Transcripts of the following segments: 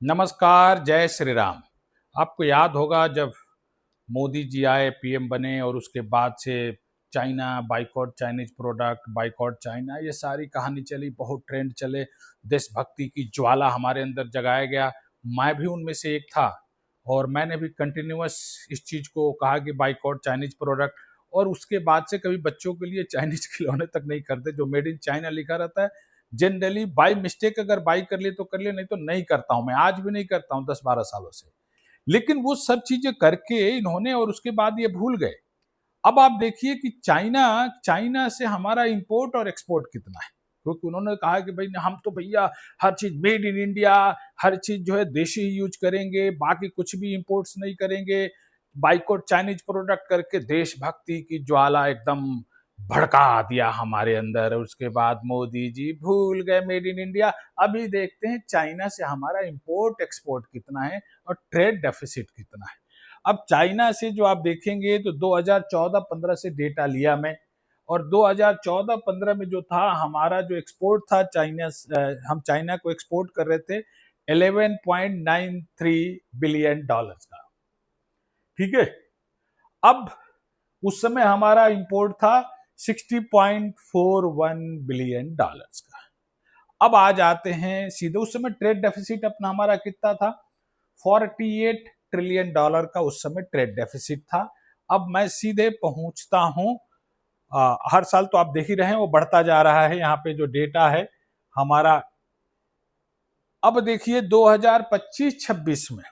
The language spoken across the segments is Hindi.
नमस्कार, जय श्री राम। आपको याद होगा जब मोदी जी आए, पीएम बने और उसके बाद से China boycott Chinese product, boycott China, ये सारी कहानी चली, बहुत ट्रेंड चले, देशभक्ति की ज्वाला हमारे अंदर जगाया गया। मैं भी उनमें से एक था और मैंने भी कंटिन्यूअस इस चीज़ को कहा कि बाइकॉट चाइनीज प्रोडक्ट। और उसके बाद से कभी बच्चों के लिए चाइनीज खिलौने तक नहीं करते, जो मेड इन चाइना लिखा रहता है। जनरली बाय मिस्टेक अगर बाई कर लिए तो कर लिए, नहीं तो नहीं करता हूं। मैं आज भी नहीं करता हूं 10-12 सालों से। लेकिन वो सब चीजें करके इन्होंने और उसके बाद ये भूल गए। अब आप देखिए कि चाइना चाइना से हमारा इंपोर्ट और एक्सपोर्ट कितना है, क्योंकि उन्होंने कहा कि भाई हम तो भैया हर चीज मेड इन इंडिया, हर चीज जो है देशी ही यूज करेंगे, बाकी कुछ भी इंपोर्ट्स नहीं करेंगे। बाइकॉट चाइनीज प्रोडक्ट करके देशभक्ति की ज्वाला एकदम भड़का दिया हमारे अंदर। उसके बाद मोदी जी भूल गए मेड इन इंडिया। अभी देखते हैं चाइना से हमारा इंपोर्ट एक्सपोर्ट कितना है और ट्रेड डेफिसिट कितना है। अब चाइना से जो आप देखेंगे तो 2014-15 से डेटा लिया मैं, और 2014-15 में जो था हमारा जो एक्सपोर्ट था चाइना, हम चाइना को एक्सपोर्ट कर रहे थे 11.93 बिलियन डॉलर्स का। ठीक है। अब उस समय हमारा इंपोर्ट था 60.41 बिलियन डॉलर्स का। अब आ जाते हैं सीधे, उस समय ट्रेड डेफिसिट अपना हमारा कितना था, 48 ट्रिलियन डॉलर का उस समय ट्रेड डेफिसिट था। अब मैं सीधे पहुंचता हूं, हर साल तो आप देख ही रहे हैं वो बढ़ता जा रहा है, यहाँ पे जो डेटा है हमारा। अब देखिए 2025-26 में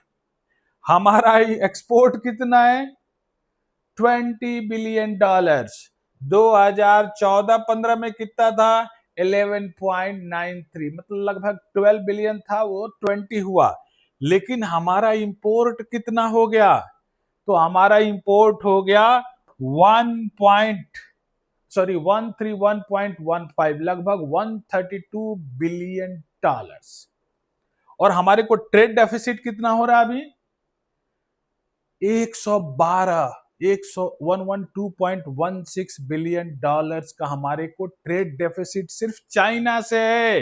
हमारा एक्सपोर्ट कितना है, 20 बिलियन डॉलर्स। 2014-15 में कितना था, 11.93, मतलब लगभग 12 बिलियन था, वो 20 हुआ। लेकिन हमारा इंपोर्ट कितना हो गया, तो हमारा इंपोर्ट हो गया 131.15, लगभग 132 बिलियन डॉलर्स। और हमारे को ट्रेड डेफिसिट कितना हो रहा है अभी, 112 बिलियन डॉलर्स का हमारे को ट्रेड डेफिसिट सिर्फ चाइना से है।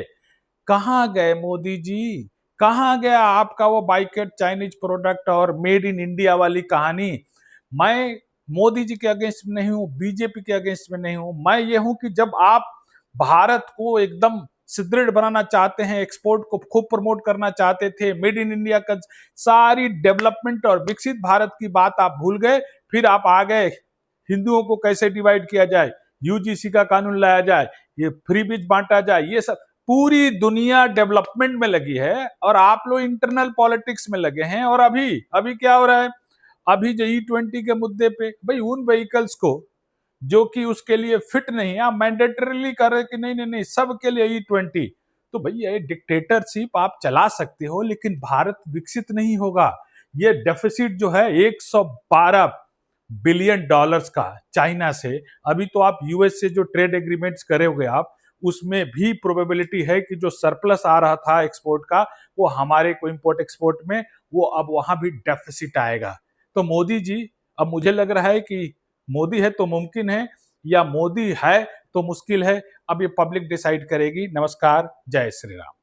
कहां गए मोदी जी, कहां गया आपका वो बाइकॉट चाइनीज प्रोडक्ट और मेड इन इंडिया वाली कहानी। मैं मोदी जी के अगेंस्ट में नहीं हूं, बीजेपी के अगेंस्ट में नहीं हूं। मैं ये हूं कि जब आप भारत को एकदम सुदृढ़ बनाना चाहते हैं, एक्सपोर्ट को खूब प्रमोट करना चाहते थे, मेड इन इंडिया का सारी डेवलपमेंट और विकसित भारत की बात आप भूल गए। फिर आप आ गए हिंदुओं को कैसे डिवाइड किया जाए, यूजीसी का कानून लाया जाए, ये फ्री बीज बांटा जाए, ये सब। पूरी दुनिया डेवलपमेंट में लगी है और आप लोग इंटरनल पॉलिटिक्स में लगे हैं। और अभी अभी क्या हो रहा है, अभी जो E20 के मुद्दे पे, भाई उन व्हीकल्स को जो कि उसके लिए फिट नहीं है, आप मैंडेटरीली कर रहे कि नहीं नहीं नहीं सबके लिए E20। तो भैया ये डिक्टेटरशिप आप चला सकते हो, लेकिन भारत विकसित नहीं होगा। ये डेफिसिट जो है 112 बिलियन डॉलर्स का चाइना से। अभी तो आप यूएस से जो ट्रेड एग्रीमेंट्स करोगे आप, उसमें भी प्रोबेबिलिटी है कि जो सरप्लस आ रहा था एक्सपोर्ट का, वो हमारे को इंपोर्ट एक्सपोर्ट में, वो अब वहां भी डेफिसिट आएगा। तो मोदी जी, अब मुझे लग रहा है कि मोदी है तो मुमकिन है, या मोदी है तो मुश्किल है। अब ये पब्लिक डिसाइड करेगी। नमस्कार, जय श्री राम।